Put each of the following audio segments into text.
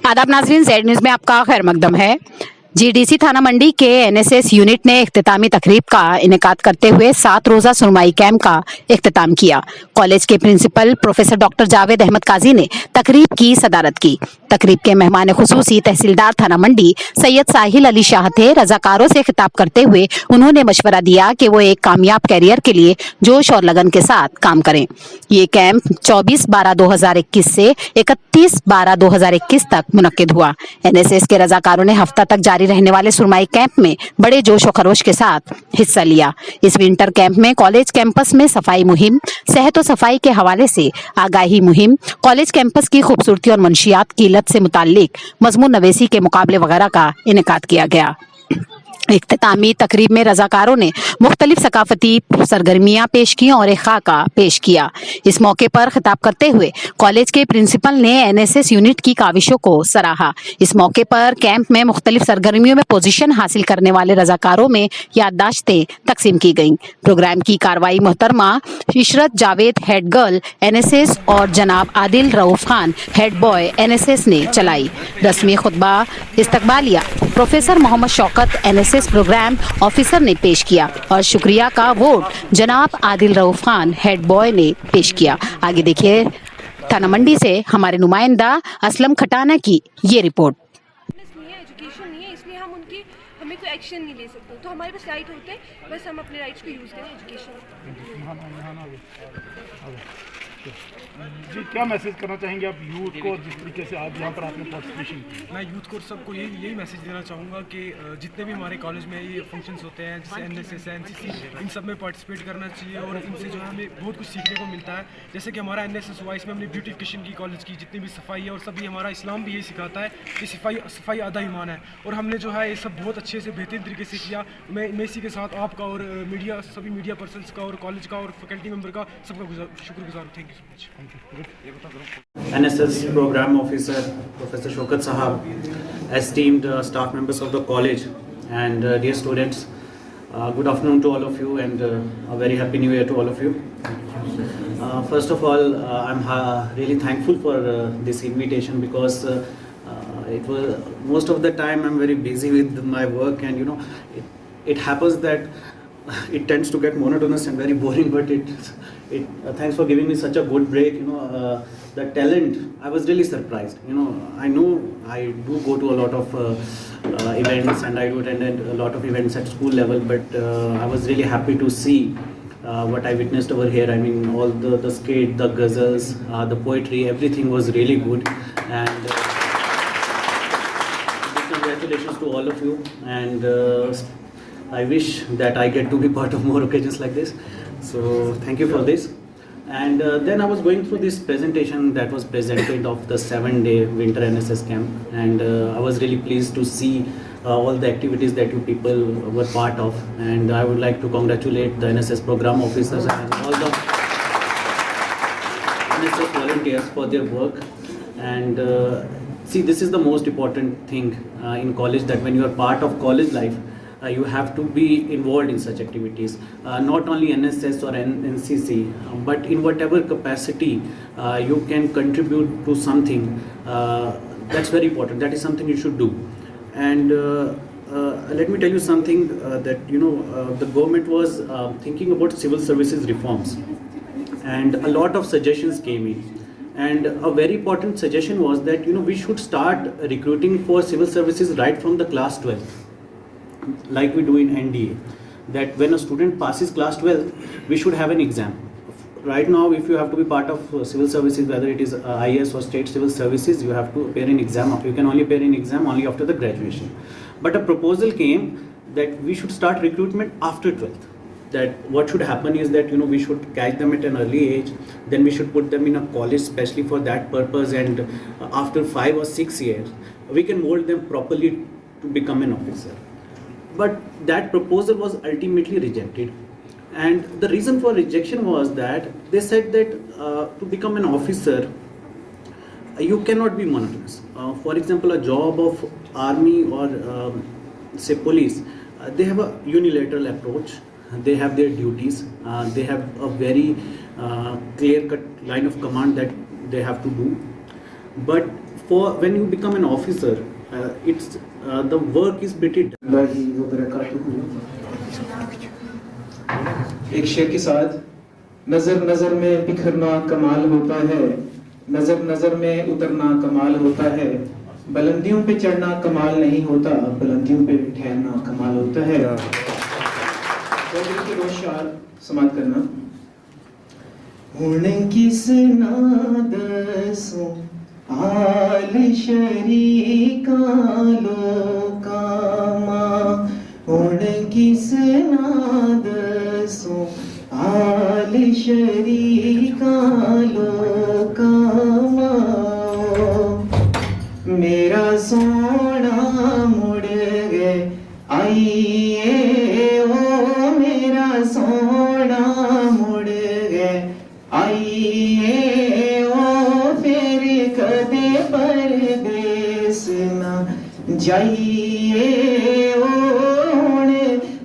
आदाब नाजरीन, Z news में आपका खैर मकदम है। जीडीसी थाना मंडी के एनएसएस यूनिट ने इख्तितामी तकरीब का इनेकाद करते हुए 7 रोजा सुनवाई कैंप का इख्तिताम किया। कॉलेज के principal professor doctor Javed Ahmad Kazi ने तकरीब की सदारत की। तकरीब के मेहमान खुसूसी तहसीलदार थाना मंडी सैयद साहिल अली शाह थे। रजाकारों से खिताब करते हुए उन्होंने मशवरा दिया कि वो एक कामयाब कैरियर के लिए जोश और लगन के साथ काम करें। ये कैंप 24/12/2021 से 31/12/2021 तक मुनक्किद हुआ। एनएसएस के रजाकारों ने हफ्ता तक जारी रहने वाले सुरमाई कैंप में बड़े जोश और खरोश के साथ हिस्सा लिया। इस विंटर कैंप में कॉलेज कैंपस में सफाई मुहिम, सेहत और सफाई के हवाले से आगाही मुहिम, कॉलेज कैंपस की खूबसूरती और मंशियात की लत से मुताल्लिक मजमून नवेसी के मुकाबले वगैरह का इनेकाद किया गया। इख्तितामी तकरीब में रजाकारों ने मुख्तलिफ सकाफती सरगर्मियां पेश की और एक खाका पेश किया। इस मौके पर खिताब करते हुए कॉलेज के प्रिंसिपल ने एनएसएस यूनिट की काविशों को सराहा। इस मौके पर कैंप में मुख्तलिफ सरगर्मियों में पोजीशन हासिल करने वाले रजाकारों में याददाश्तें तकसीम की गईं। प्रोग्राम की कार्रवाई मोहतरमा Ishrat Javed head girl NSS और जनाब Adil Rauf Khan head boy NSS ने चलाई। रस्मी खुतबा इस्तकबालिया professor Mohammad Shaukat NSS program officer ने पेश किया और शुक्रिया का वोट जनाब आदिल रऊफ खान हेड बॉय ने पेश किया। आगे देखिए थाना मंडी से हमारे नुमाइंदा असलम खटाना की ये रिपोर्ट। नहीं है, एजुकेशन नहीं है, इसलिए हमें कोई एक्शन नहीं ले सकते। तो हमारे पास राइट होते हैं, बस हम अपने राइट्स को यूज़ करें एजुकेशन। जी, क्या मैसेज करना चाहेंगे आप यूथ को, जिस तरीके से आज यहाँ पर आपने पार्टिसिपेशन किया? मैं यूथ को सबको यही मैसेज देना चाहूँगा कि जितने भी हमारे कॉलेज में ये फंक्शंस होते हैं, जैसे एनएसएस है, एनसीसी, इन सब में पार्टिसिपेट करना चाहिए और इनसे जो है हमें बहुत कुछ सीखने को मिलता है। जैसे कि हमारा एनएसएस हुआ, इसमें हमने ब्यूटिफिकेशन की कॉलेज की, जितनी भी सफाई है और सभी हमारा इस्लाम भी यही सिखाता है कि सफाई आधा ईमान है। और हमने जो है ये सब बहुत अच्छे से बेहतरीन तरीके से किया। मैं इसी के साथ आपका और सभी मीडिया पर्सनस का और कॉलेज का और फैकल्टी मेंबर का सबका शुक्रगुजार हूँ। Thank you so much. NSS Program Officer Professor Shaukat Sahab, esteemed staff members of the college, and dear students, good afternoon to all of you, and a very happy new year to all of you. First of all, I'm really thankful for this invitation, because it was most of the time I'm very busy with my work, and it happens that it tends to get monotonous and very boring, but thanks for giving me such a good break. The talent, I was really surprised. I know I do go to a lot of events, and I do attend a lot of events at school level, but I was really happy to see what I witnessed over here. I mean, all the skate, the ghazals, the poetry, everything was really good, and congratulations to all of you, and I wish that I get to be part of more occasions like this. So thank you for this. And then I was going through this presentation that was presented of the 7-day winter NSS camp, and I was really pleased to see all the activities that you people were part of, and I would like to congratulate the NSS program officers and all the NSS volunteers for their work. And see, this is the most important thing in college, that when you are part of college life, you have to be involved in such activities, not only NSS or NCC, but in whatever capacity you can contribute to something. That's very important. That is something you should do. And let me tell you something, that the government was thinking about civil services reforms, and a lot of suggestions came in. And a very important suggestion was that we should start recruiting for civil services right from the class 12. Like we do in NDA, that when a student passes class 12, we should have an exam. Right now, if you have to be part of civil services, whether it is IS or state civil services, you have to appear in exam. You can only appear in exam only after the graduation. But a proposal came that we should start recruitment after 12th. That what should happen is that we should catch them at an early age, then we should put them in a college specially for that purpose, and after 5 or 6 years, we can mold them properly to become an officer. But that proposal was ultimately rejected, and the reason for rejection was that they said that to become an officer you cannot be monotonous. For example, a job of army or say police, they have a unilateral approach, they have their duties, they have a very clear cut line of command that they have to do. but for when you become an officer, it's the work is pretty एक शेर के साथ, नजर नजर में बिखरना कमाल होता है, नजर नजर में उतरना कमाल होता है, बुलंदियों पे चढ़ना कमाल नहीं होता, बुलंदियों पे ठहरना कमाल होता है। और के दो शार समाप्त करना। हुण किस नादसों आल शरीका लोकामा, हुण किस नादसों आल शरीका लोकामा, मेरा सोना मुड़ गए आइए ओ, मेरा सोना मुड़ गए आइए ओ, फिर कदे परदेस ना जाइए ओ,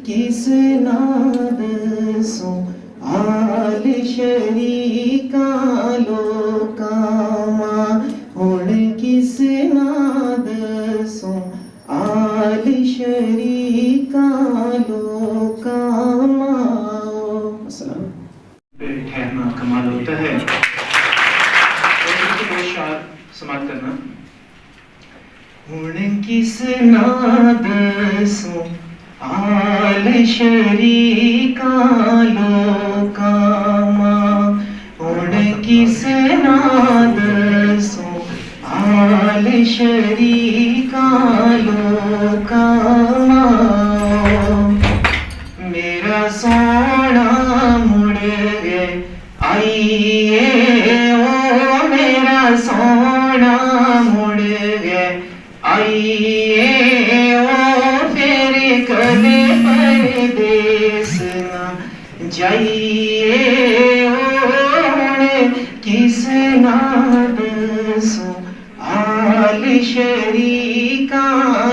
किस नादसों आल शरीका लोकामा, हुण किस नादसों आल शरीका लोकामा। अस्सलाम। ठहरना कमाल होता है। और शार समाप्त करना। हुण किस नादसों आल शरीका लोकामा, हुण किस नादसों आल शरीका लोकामा, मेरा सोना मुड़ गए आइए ओ, मेरा सोना मुड़ गए आइए ओ, फिर कदे परदेस ना जाइए ओ, किस नादसों आल शरीका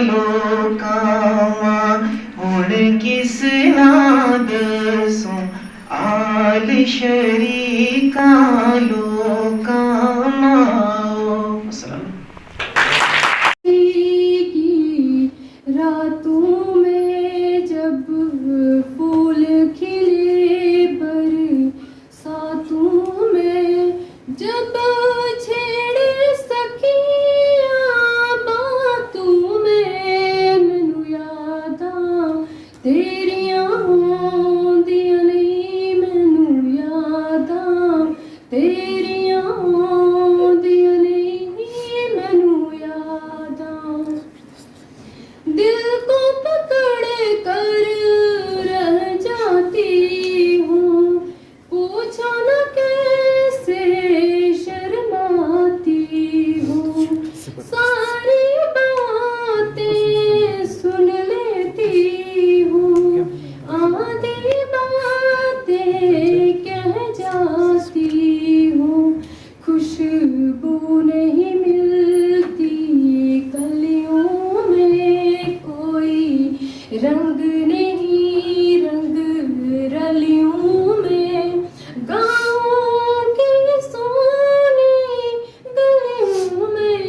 लोकामा, हुण किस नादसों आल शरीका लोकामा। अस्सलाम। रातों में जब फूल खिले, बरसातों में जब छेड़े सखियां बातों में, मैनू यादां तेरियां आउंदियां नहीं, मैनू यादां तेरियां आउंदियां नहीं, मैनू यादां दिल को पकड़ कर रह जाती हूँ, पूछो न कैसे शर्माती हूँ, सारी बातें सुन लेती हूँ, आधी बातें कह जाती हूँ, खुशबू नहीं मिलती कलियों में, कोई रंग नहीं रंग रलियों में, गाँव की सोनी गलियों में,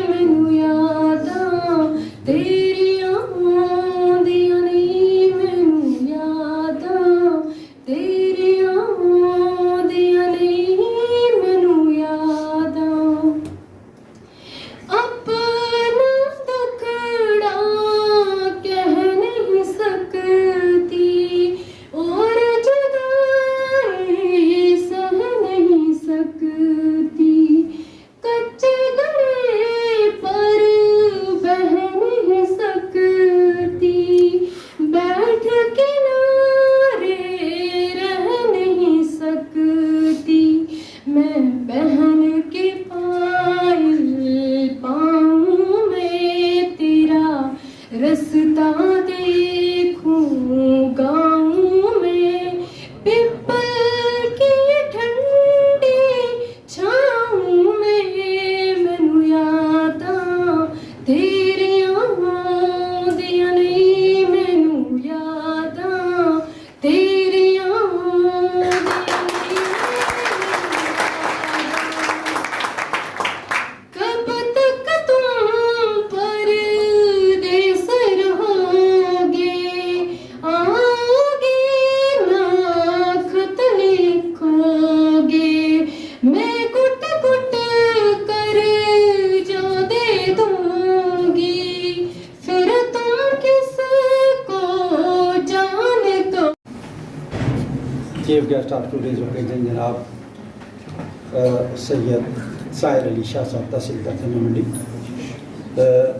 मैनू यादां तेरियां आउंदियां नहीं, मैनू यादां तेरियां आउंदियां नहीं, मैनू यादां अपना दुखड़ा कह नहीं सकती, और जुदाई सह नहीं सकती, कच्चे गले पर बह नहीं सकती, बैठ किनारे रह नहीं सकती, मैं बहन के पायल पाऊं में, तेरा रास्ता देखूं गाऊं में, पिपल की ठंडी छाऊं में, मैनू यादां तेरियां आउंदियां नहीं, मैनू यादां तेरियां आउंदियां नहीं, chief guest of today's occasion जनाब Syed Sahir Ali Shah Sahab tehsildar Thana Mandi,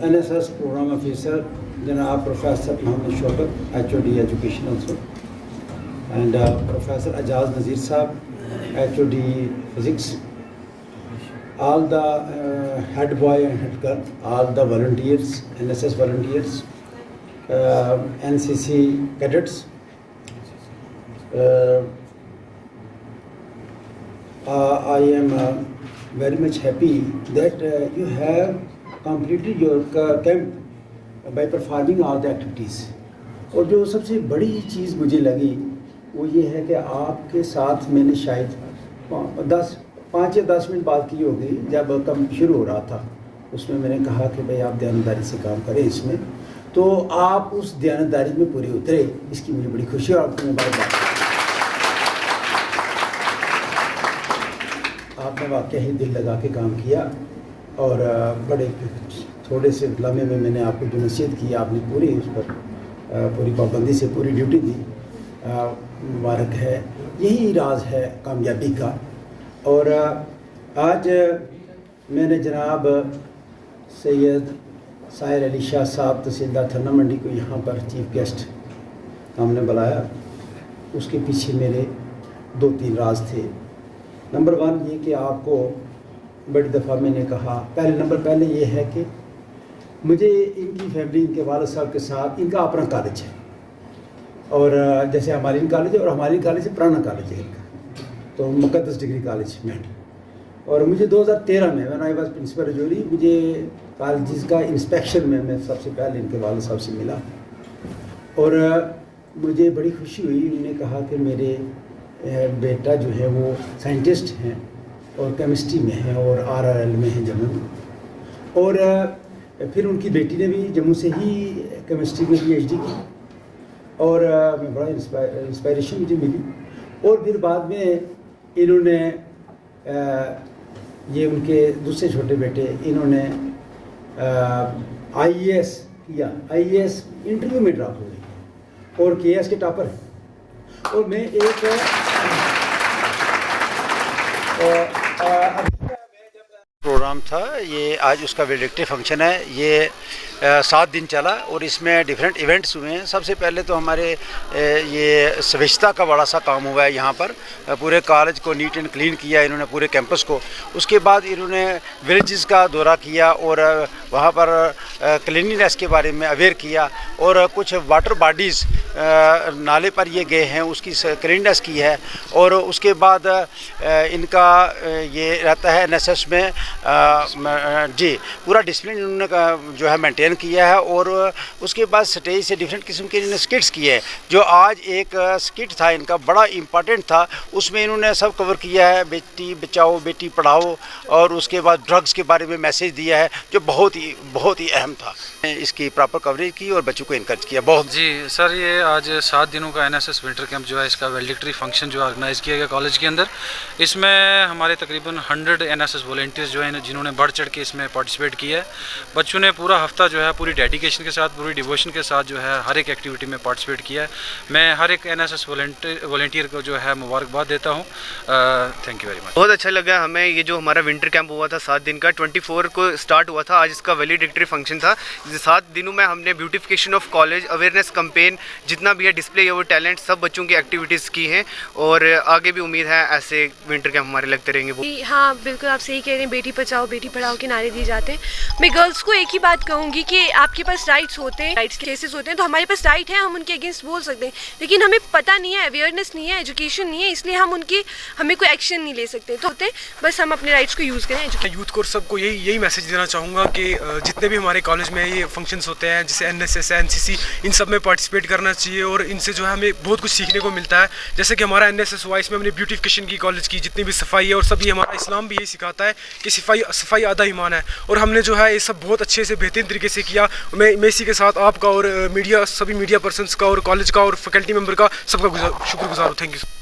NSS program officer जनाब professor Mohammad Shaukat HOD education also, and professor Ejaz Nazir Sahab HOD physics, all the head boy and head girl, all the volunteers, NSS volunteers, NCC cadets, I am very much happy that you have completed your camp by performing all the activities. और जो सबसे बड़ी चीज़ मुझे लगी वो ये है कि आपके साथ मैंने शायद 5 या 10 मिनट बात की होगी जब कम शुरू हो रहा था। उसमें मैंने कहा कि भाई आप दयानतदारी से काम करें इसमें, तो आप उस दयानतदारी में पूरे उतरे, इसकी मुझे बड़ी खुशी है। आपको मुबारकबाद, आपने वाकई ही दिल लगा के काम किया और बड़े थोड़े से लम्हे में मैंने आपको जो नसीहत की आपने पूरी उस पर पूरी पाबंदी से पूरी ड्यूटी दी। मुबारक है, यही राज है कामयाबी का। और आज मैंने जनाब सैयद साहिर अली शाह साहब तहसीलदार थाना मंडी को यहाँ पर चीफ गेस्ट हमने बुलाया। उसके पीछे मेरे 2-3 राज थे। नंबर 1 ये कि आपको बड़ी दफ़ा मैंने कहा, पहले ये है कि मुझे इनकी फैमिली, इनके वालिद साहब के साथ इनका अपना कॉलेज है, और जैसे हमारी कॉलेज है और हमारी कॉलेज है पुराना कॉलेज है इनका, तो मुक़द्दस डिग्री कॉलेज में। और मुझे 2013 में when I was principal Rajouri, मुझे कॉलेज का इंस्पेक्शन में मैं सबसे पहले इनके वालिद साहब से मिला और मुझे बड़ी खुशी हुई। उन्होंने कहा कि मेरे बेटा जो है वो साइंटिस्ट हैं और केमिस्ट्री में है और RRL में है जम्मू में, और फिर उनकी बेटी ने भी जम्मू से ही केमिस्ट्री में PhD की, और मैं बड़ा इंस्पायरेशन मुझे मिली। और फिर बाद में इन्होंने ये उनके दूसरे छोटे बेटे, इन्होंने IAS किया, IAS इंटरव्यू में ड्रॉप हो गई और KS के टॉपर हैं। और मैं एक प्रोग्राम था ये, आज उसका वेडिक्टिव फंक्शन है। ये 7 दिन चला और इसमें डिफरेंट इवेंट्स हुए हैं। सबसे पहले तो हमारे ये स्वच्छता का बड़ा सा काम हुआ है यहाँ पर, पूरे कॉलेज को नीट एंड क्लीन किया इन्होंने, पूरे कैंपस को। उसके बाद इन्होंने विलेजेस का दौरा किया और वहाँ पर क्लीनिनेस के बारे में अवेयर किया, और कुछ वाटर बॉडीज़ नाले पर ये गए हैं उसकी क्लीननेस की है। और उसके बाद इनका ये रहता है NSS में जी पूरा डिसिप्लिन इन्होंने जो है मेंटेन किया है। और उसके बाद स्टेज से डिफरेंट किस्म के इन्होंने स्किट्स किए हैं। जो आज एक स्किट था इनका बड़ा इम्पॉर्टेंट था, उसमें इन्होंने सब कवर किया है, बेटी बचाओ बेटी पढ़ाओ, और उसके बाद ड्रग्स के बारे में मैसेज दिया है जो बहुत ही अहम था। इसकी प्रॉपर कवरेज की और बच्चों को इनकरेज किया बहुत। जी सर, ये आज 7 दिनों का NSS विंटर कैंप जो है इसका वेलिडिक्टरी फंक्शन जो ऑर्गेनाइज़ किया गया कॉलेज के अंदर। इसमें हमारे तकरीबन 100 NSS वॉलंटियर्स जो है जिन्होंने बढ़ चढ़ के इसमें पार्टिसिपेट किया है। बच्चों ने पूरा हफ्ता जो है पूरी डेडिकेशन के साथ, पूरी डिवोशन के साथ जो है हर एक एक्टिविटी में पार्टिसिपेट किया है। मैं हर एक NSS वॉलंटियर को जो है मुबारकबाद देता हूँ। Thank you very much. बहुत अच्छा लगा हमें। ये जो हमारा विंटर कैंप हुआ था 7 दिन का, 24 को स्टार्ट हुआ था, आज इसका वैलिडिक्टरी फंक्शन था। 7 दिनों में हमने beautification of college, awareness campaign, जितना भी है डिस्प्ले और टैलेंट, सब बच्चों की एक्टिविटीज़ की हैं, और आगे भी उम्मीद है ऐसे विंटर कैंप हमारे लगते रहेंगे। हाँ बिल्कुल, आप सही कह रहे हैं, बेटी बचाओ बेटी पढ़ाओ के नारे दिए जाते हैं। मैं गर्ल्स को एक ही बात कहूँगी कि आपके पास राइट्स होते हैं, राइट्स केसेस होते हैं, तो हमारे पास राइट है, हम उनके अगेंस्ट बोल सकते हैं, लेकिन हमें पता नहीं है, अवेयरनेस नहीं है, एजुकेशन नहीं है, इसलिए हमें कोई एक्शन नहीं ले सकते। तो होते बस हम अपने राइट्स को यूज़ करें। यूथ को सबको यही मैसेज देना चाहूँगा कि जितने भी हमारे कॉलेज में ये फंक्शंस होते हैं, जैसे NSS है, NCC, इन सब में पार्टिसिपेट करना चाहिए, और इनसे जो है हमें बहुत कुछ सीखने को मिलता है। जैसे कि हमारा NSS हुआ, इसमें हमने ब्यूटिफिकेशन की कॉलेज की, जितनी भी सफाई है, और सभी हमारा इस्लाम भी यही सिखाता है कि सफाई आधा ईमान है, और हमने जो है ये सब बहुत अच्छे से बेहतरीन तरीके से किया। मैं इसी के साथ आपका और सभी मीडिया पर्सन्स का और कॉलेज का और फैकल्टी मेम्बर का सबका शुक्रगुजार हूँ। Thank you.